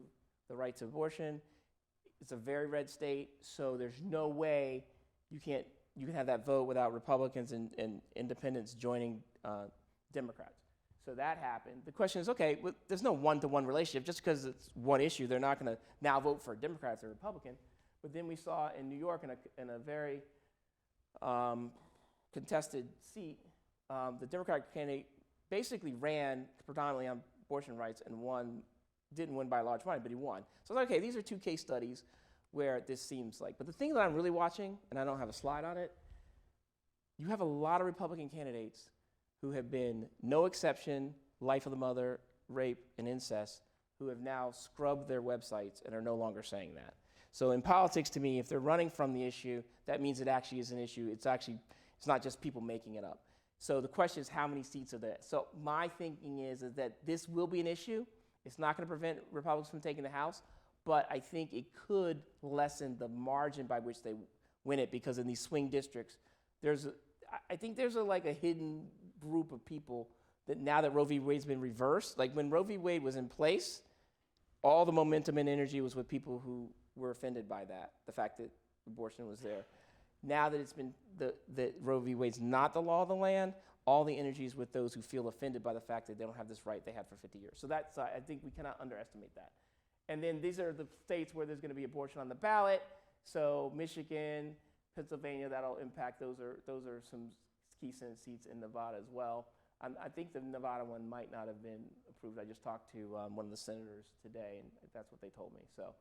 S1: the right to abortion. It's a very red state, so there's no way you can have that vote without Republicans and independents joining Democrats. So that happened. The question is, okay, there's no one-to-one relationship. Just because it's one issue, they're not going to now vote for Democrats or Republican. But then we saw in New York, in a very contested seat, the Democratic candidate basically ran predominantly on abortion rights and didn't win by a large margin, but he won. So I was like, okay, these are two case studies where this seems like. But the thing that I'm really watching, and I don't have a slide on it, you have a lot of Republican candidates who have been no exception, life of the mother, rape, and incest, who have now scrubbed their websites and are no longer saying that. So in politics, to me, if they're running from the issue, that means it actually is an issue. It's not just people making it up. So the question is, how many seats are there? So my thinking is that this will be an issue. It's not going to prevent Republicans from taking the House, but I think it could lessen the margin by which they win it, because in these swing districts, I think there's a hidden group of people that now that Roe v. Wade's been reversed, like when Roe v. Wade was in place, all the momentum and energy was with people who were offended by that, the fact that abortion was there. Now that it's been that Roe v. Wade's not the law of the land, all the energy is with those who feel offended by the fact that they don't have this right they had for 50 years. So that's, I think we cannot underestimate that. And then these are the states where there's going to be abortion on the ballot. So Michigan, Pennsylvania, that'll impact. Those are some key Senate seats in Nevada as well. I think the Nevada one might not have been approved. I just talked to one of the senators today, and that's what they told me. So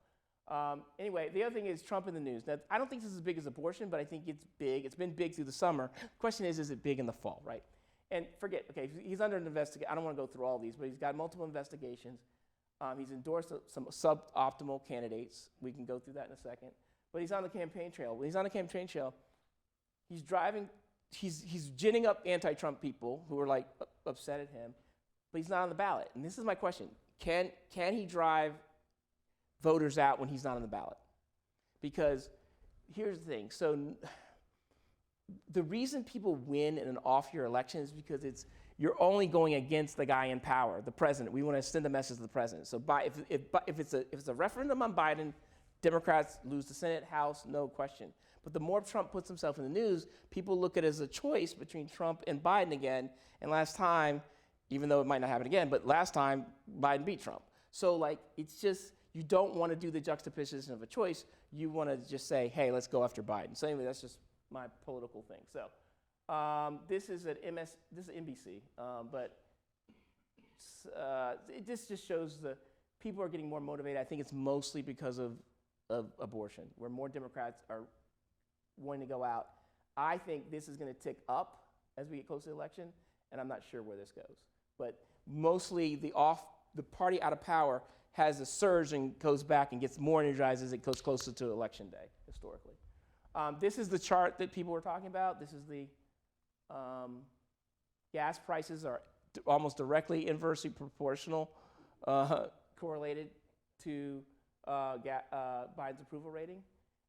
S1: anyway, the other thing is Trump in the news. Now, I don't think this is as big as abortion, but I think it's big. It's been big through the summer. The question is it big in the fall, right? And forget, okay, he's under an investigation. I don't want to go through all these, but he's got multiple investigations. He's endorsed some suboptimal candidates. We can go through that in a second. But he's on the campaign trail. When he's on the campaign trail, he's ginning up anti-Trump people who are like upset at him, but he's not on the ballot. And this is my question. Can he drive voters out when he's not on the ballot? Because here's the thing. So the reason people win in an off-year election is because you're only going against the guy in power, the president. We want to send a message to the president. So if it's a referendum on Biden, Democrats lose the Senate, House, no question. But the more Trump puts himself in the news, people look at it as a choice between Trump and Biden again. And last time, even though it might not happen again, but last time Biden beat Trump. So it's just, you don't want to do the juxtaposition of a choice. You want to just say, hey, let's go after Biden. So anyway, that's just my political thing. So this is NBC, but this just shows the people are getting more motivated. I think it's mostly because of abortion, where more Democrats are wanting to go out. I think this is going to tick up as we get close to the election, and I'm not sure where this goes. But mostly the party out of power has a surge and goes back and gets more energized as it goes closer to election day, historically. This is the chart that people were talking about. This is the gas prices are almost directly inversely proportional, correlated to Biden's approval rating.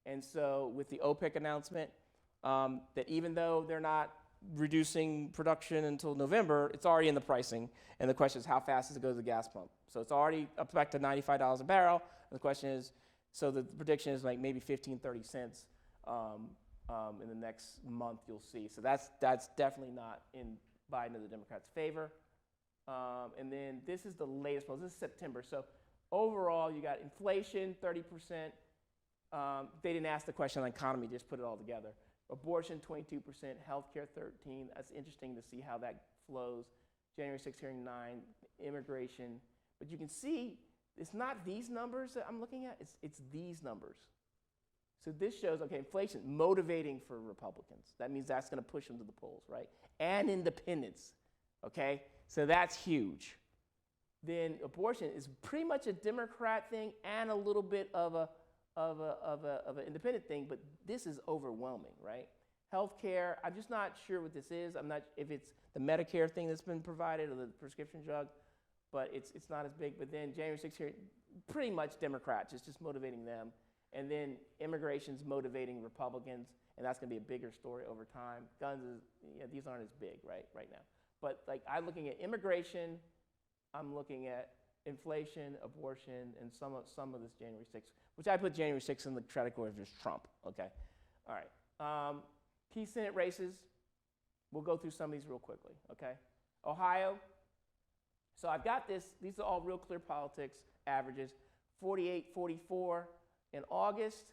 S1: And so with the OPEC announcement, that even though they're not reducing production until November, it's already in the pricing. And the question is, how fast does it go to the gas pump? So it's already up back to $95 a barrel. And the question is, so the prediction is like maybe 15, 30 cents in the next month, you'll see. So that's definitely not in Biden or the Democrats' favor. And then this is the latest poll. This is September. So overall, you got inflation, 30%. They didn't ask the question on economy, just put it all together. Abortion, 22%, healthcare, 13%. That's interesting to see how that flows. January 6th hearing, 9%, immigration. But you can see it's not these numbers that I'm looking at, it's these numbers. So this shows, okay, inflation, motivating for Republicans. That means that's going to push them to the polls, right? And independents, okay? So that's huge. Then abortion is pretty much a Democrat thing and a little bit of an independent thing, but this is overwhelming, right? Healthcare, I'm just not sure what this is. I'm not if it's the Medicare thing that's been provided or the prescription drug. but it's not as big. But then January 6th here, pretty much Democrats. It's just motivating them. And then immigration's motivating Republicans, and that's going to be a bigger story over time. Guns, these aren't as big right now. But like I'm looking at immigration, I'm looking at inflation, abortion, and some of this January 6th, which I put January 6th in the category of just Trump. Okay, all right. Key Senate races. We'll go through some of these real quickly. Okay, Ohio. So I've got this. These are all real clear politics averages. 48, 44 in August,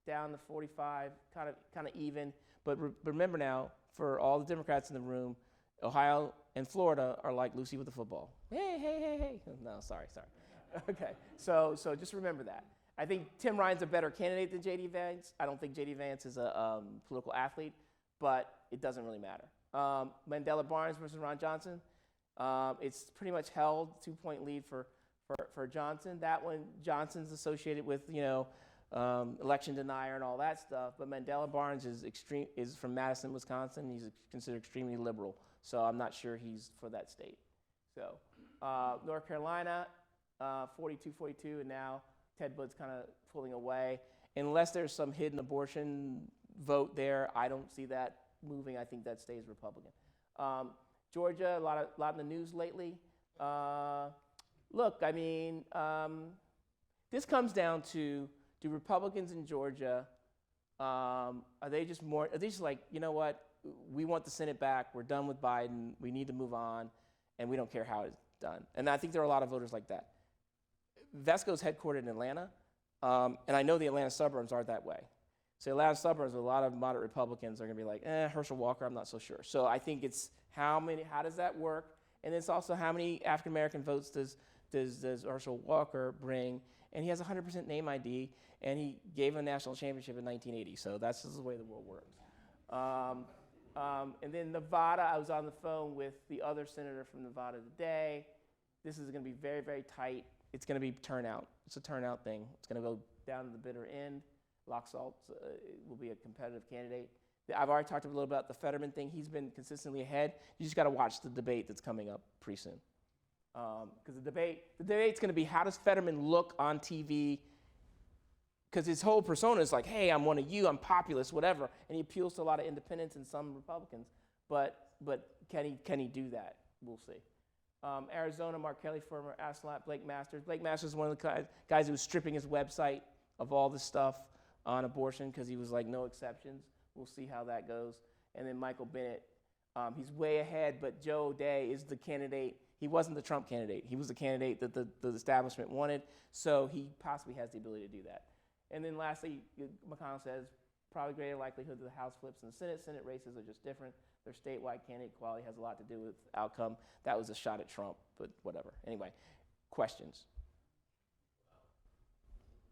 S1: down to 45, kind of even. But remember now, for all the Democrats in the room, Ohio and Florida are like Lucy with the football. Hey. No, sorry. Okay, so just remember that. I think Tim Ryan's a better candidate than J.D. Vance. I don't think J.D. Vance is a political athlete, but it doesn't really matter. Mandela Barnes versus Ron Johnson. It's pretty much held 2-point lead for Johnson. That one, Johnson's associated with, election denier and all that stuff, but Mandela Barnes is from Madison, Wisconsin. He's considered extremely liberal, so I'm not sure he's for that state. So North Carolina, 42-42, and now Ted Budd's kind of pulling away. Unless there's some hidden abortion vote there, I don't see that moving. I think that stays Republican. Georgia, a lot in the news lately. Look, I mean, this comes down to, do Republicans in Georgia, are they just like, you know what, we want the Senate back, we're done with Biden, we need to move on, and we don't care how it's done. And I think there are a lot of voters like that. Vesco's headquartered in Atlanta, and I know the Atlanta suburbs aren't that way. So Atlanta suburbs, a lot of moderate Republicans are gonna be like, Herschel Walker, I'm not so sure. So I think it's how does that work? And it's also how many African-American votes does Herschel Walker bring? And he has 100% name ID, and he gave a national championship in 1980. So that's just the way the world works. And then Nevada, I was on the phone with the other senator from Nevada today. This is going to be very, very tight. It's going to be turnout. It's a turnout thing. It's going to go down to the bitter end. Laxalt will be a competitive candidate. I've already talked a little about the Fetterman thing. He's been consistently ahead. You just got to watch the debate that's coming up pretty soon. Because the debate's going to be, how does Fetterman look on TV? Because his whole persona is like, hey, I'm one of you, I'm populist, whatever. And he appeals to a lot of independents and some Republicans. But can he do that? We'll see. Arizona, Mark Kelly, former astronaut, Blake Masters. Blake Masters is one of the guys who was stripping his website of all this stuff on abortion because he was like, no exceptions. We'll see how that goes. And then Michael Bennett, he's way ahead, but Joe O'Dea is the candidate. He wasn't the Trump candidate. He was the candidate that the establishment wanted, so he possibly has the ability to do that. And then lastly, McConnell says, probably greater likelihood that the House flips in the Senate. Senate races are just different. Their statewide candidate quality has a lot to do with outcome. That was a shot at Trump, but whatever. Anyway, questions?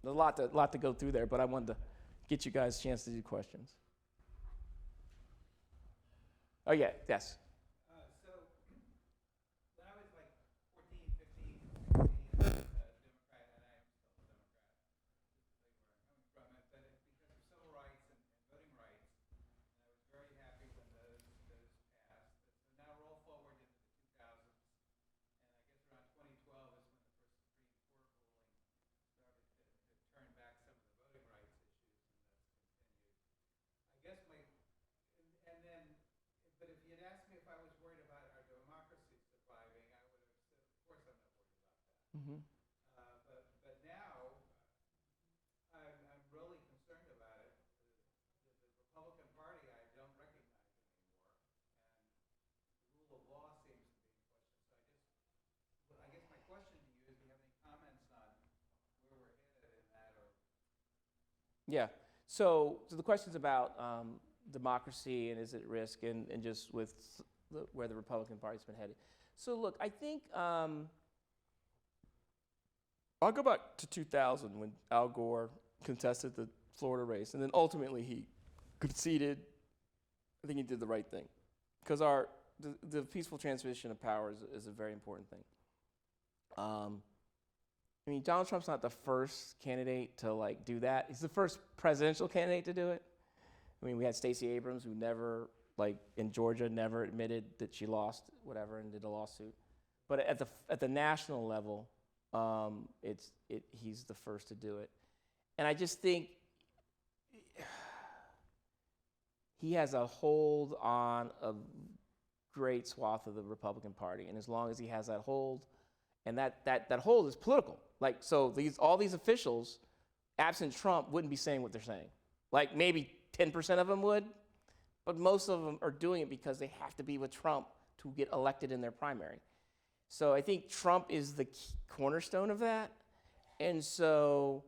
S1: There's a lot to go through there, but I wanted to get you guys a chance to do questions. Oh, yeah, yes.
S3: So when I was like 14, 15, Democrat, and I am still a Democrat, this is where I'm coming from, but it's because of civil rights and voting rights, and I was very happy when those passed. So now roll forward into the 2000s, and I guess around 2012 is when the first Supreme Court ruling started to turn back some of the voting rights issues, and that's continued. I guess and then, but if you'd asked me if I was worried about our democracy surviving, I would have said, of course I'm not worried about that.
S1: Mm-hmm.
S3: But now I'm really concerned about it. The Republican Party I don't recognize anymore, and the rule of law seems to be in question. So I guess my question to you is, do you have any comments on where we're headed in that? Or
S1: Yeah. So the question's about democracy and is it at risk, and just with where the Republican Party's been headed. So look, I think I'll go back to 2000 when Al Gore contested the Florida race, and then ultimately he conceded. I think he did the right thing, because the peaceful transmission of power is a very important thing. I mean, Donald Trump's not the first candidate to do that. He's the first presidential candidate to do it. I mean, we had Stacey Abrams, who never, in Georgia, never admitted that she lost, whatever, and did a lawsuit. But at the national level, he's the first to do it. And I just think he has a hold on a great swath of the Republican Party. And as long as he has that hold, and that hold is political. Like, so all these officials, absent Trump, wouldn't be saying what they're saying. Like, maybe 10% of them would, but most of them are doing it because they have to be with Trump to get elected in their primary. So I think Trump is the cornerstone of that. And so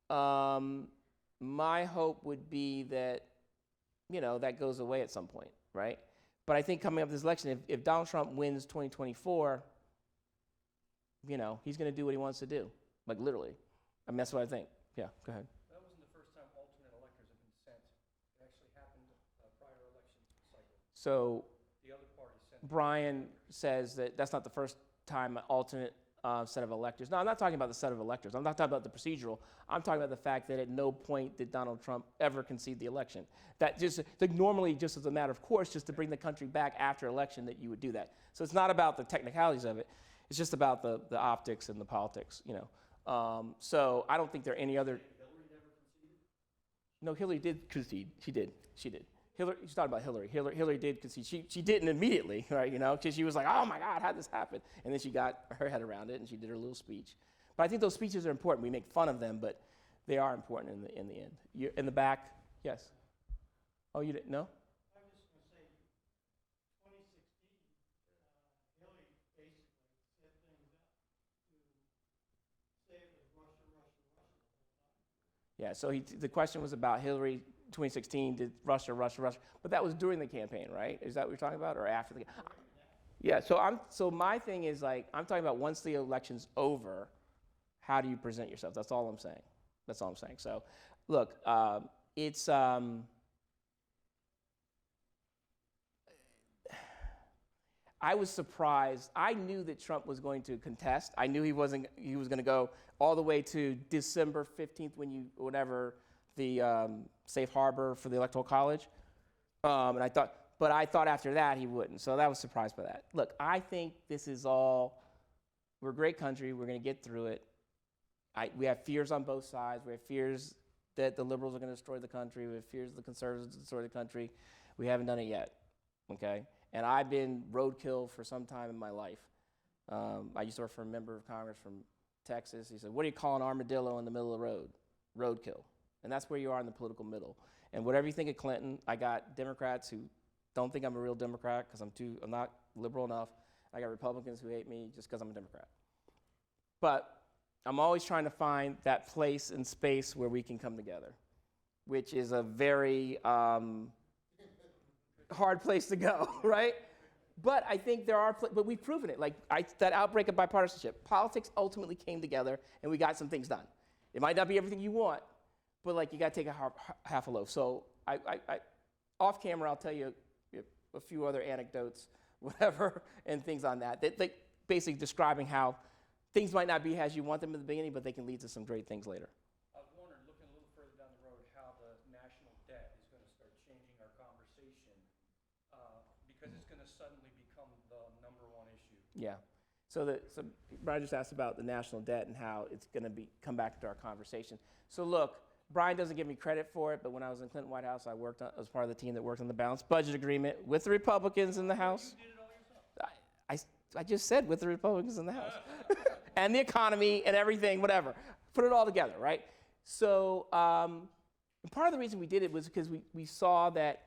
S1: my hope would be that, that goes away at some point, right? But I think coming up this election, if Donald Trump wins 2024, he's going to do what he wants to do, like literally. I mean, that's what I think. Yeah, go ahead.
S5: That wasn't the first time alternate electors have been sent. It actually happened prior election cycle.
S1: So
S5: The other party sent.
S1: Brian says that that's not the first time an alternate set of electors. No, I'm not talking about the set of electors. I'm not talking about the procedural. I'm talking about the fact that at no point did Donald Trump ever concede the election. That just like normally, just as a matter of course, just to bring the country back after election, that you would do that. So it's not about the technicalities of it. It's just about the optics and the politics, So I don't think there are any other.
S5: Hillary never conceded?
S1: No, Hillary did concede. She did. Hillary, she's talking about Hillary. Hillary did concede. She didn't immediately, right? Because she was like, oh my God, how'd this happen? And then she got her head around it and she did her little speech. But I think those speeches are important. We make fun of them, but they are important in the end. You're in the back, yes. Oh, you didn't know?
S2: I was just going to say, 2016, Hillary basically set things up to say it was Russia the whole time.
S1: Yeah. So the question was about Hillary. 2016, did Russia, but that was during the campaign, right? Is that what you're talking about, or after the? Yeah. So my thing is like I'm talking about once the election's over, how do you present yourself? That's all I'm saying. So, look, it's I was surprised. I knew that Trump was going to contest. I knew he was going to go all the way to December 15th whenever the safe harbor for the Electoral College. And I thought after that he wouldn't. So I was surprised by that. Look, I think this is we're a great country. We're going to get through it. We have fears on both sides. We have fears that the liberals are going to destroy the country. We have fears the conservatives will destroy the country. We haven't done it yet, okay? And I've been roadkill for some time in my life. I used to work for a member of Congress from Texas. He said, what do you call an armadillo in the middle of the road? Roadkill. And that's where you are in the political middle. And whatever you think of Clinton, I got Democrats who don't think I'm a real Democrat because I'm not liberal enough. I got Republicans who hate me just because I'm a Democrat. But I'm always trying to find that place and space where we can come together, which is a very hard place to go, right? But I think but we've proven it. Like that outbreak of bipartisanship, politics ultimately came together and we got some things done. It might not be everything you want, but like you got to take half a loaf. So I off camera, I'll tell you a few other anecdotes, whatever, and things on that like basically describing how things might not be as you want them in the beginning, but they can lead to some great things later.
S5: I was wondering, looking a little further down the road, how the national debt is going to start changing our conversation because it's going to suddenly become the number one issue.
S1: Yeah. So Brian just asked about the national debt and how it's going to come back to our conversation. So look, Brian doesn't give me credit for it, but when I was in Clinton White House, I was part of the team that worked on the balanced budget agreement with the Republicans in the House.
S5: You did it all yourself.
S1: I just said with the Republicans in the House. And the economy and everything, whatever. Put it all together, right? So part of the reason we did it was because we saw that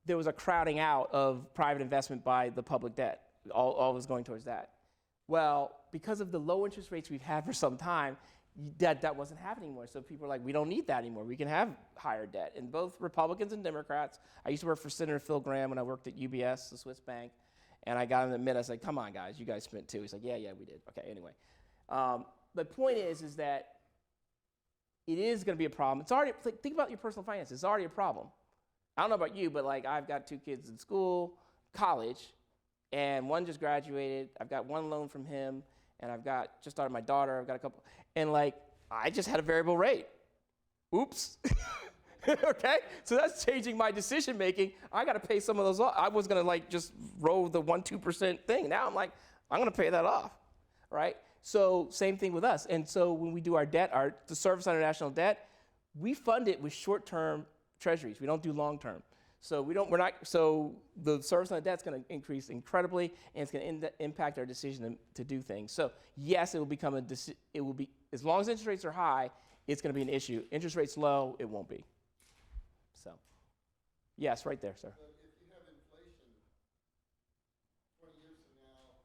S1: there was a crowding out of private investment by the public debt. All was going towards that. Well, because of the low interest rates we've had for some time, that wasn't happening anymore. So people are like, we don't need that anymore. We can have higher debt. And both Republicans and Democrats, I used to work for Senator Phil Gramm when I worked at UBS, the Swiss bank, and I got him to admit, I said, come on, guys, you guys spent too. He's like, yeah, we did. Okay, anyway. The point is that it is going to be a problem. It's already, think about your personal finances. It's already a problem. I don't know about you, but like I've got 2 kids in school, college, and one just graduated. I've got one loan from him, and I've got just started my daughter. I've got a couple, and like I just had a variable rate. Oops. Okay, so that's changing my decision making. I got to pay some of those off. I was gonna like just roll the 1-2% thing. Now I'm like, I'm going to pay that off, right? So same thing with us. And so when we do our debt, the service on our national debt, we fund it with short-term treasuries. We don't do long-term. So so the service on the debt is going to increase incredibly, and it's going to impact our decision to do things. So yes, it will become it will be, as long as interest rates are high, it's going to be an issue. Interest rates low, it won't be. So yes, right there, sir.
S4: But if you have inflation, 20 years from now,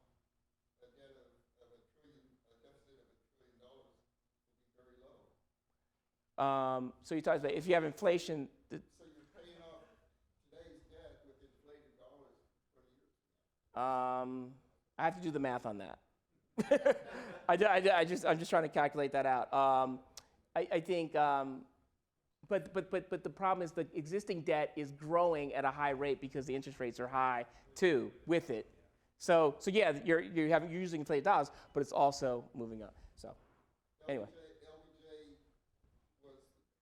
S4: a debt of a deficit of $1 trillion will be very low.
S1: So you talked about if you have inflation.
S4: So you're paying off today's debt with inflated dollars 20 years from
S1: I have to do the math on that. I'm just trying to calculate that out. I think, but the problem is the existing debt is growing at a high rate because the interest rates are high too with it. So yeah, you're using inflated dollars, but it's also moving up. So anyway.
S4: LBJ was,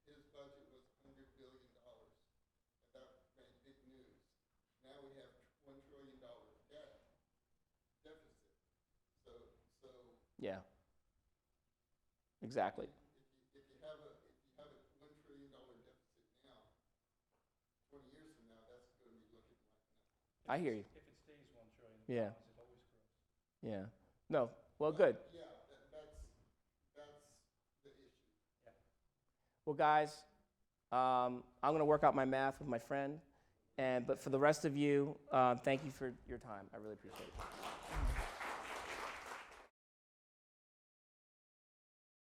S4: his budget was $100 billion. And that made big news. Now we have $1 trillion deficit. So
S1: Yeah. Exactly.
S4: if you have a $1 trillion deficit now, 20 years from now, that's going to be looking like nothing.
S1: I hear you.
S5: If it stays 1 trillion,
S1: Yeah.
S5: the balance, it always grows.
S1: Yeah. No. Well, good.
S4: Yeah, that's the issue.
S1: Well, guys, I'm going to work out my math with my friend, but for the rest of you, thank you for your time. I really appreciate it.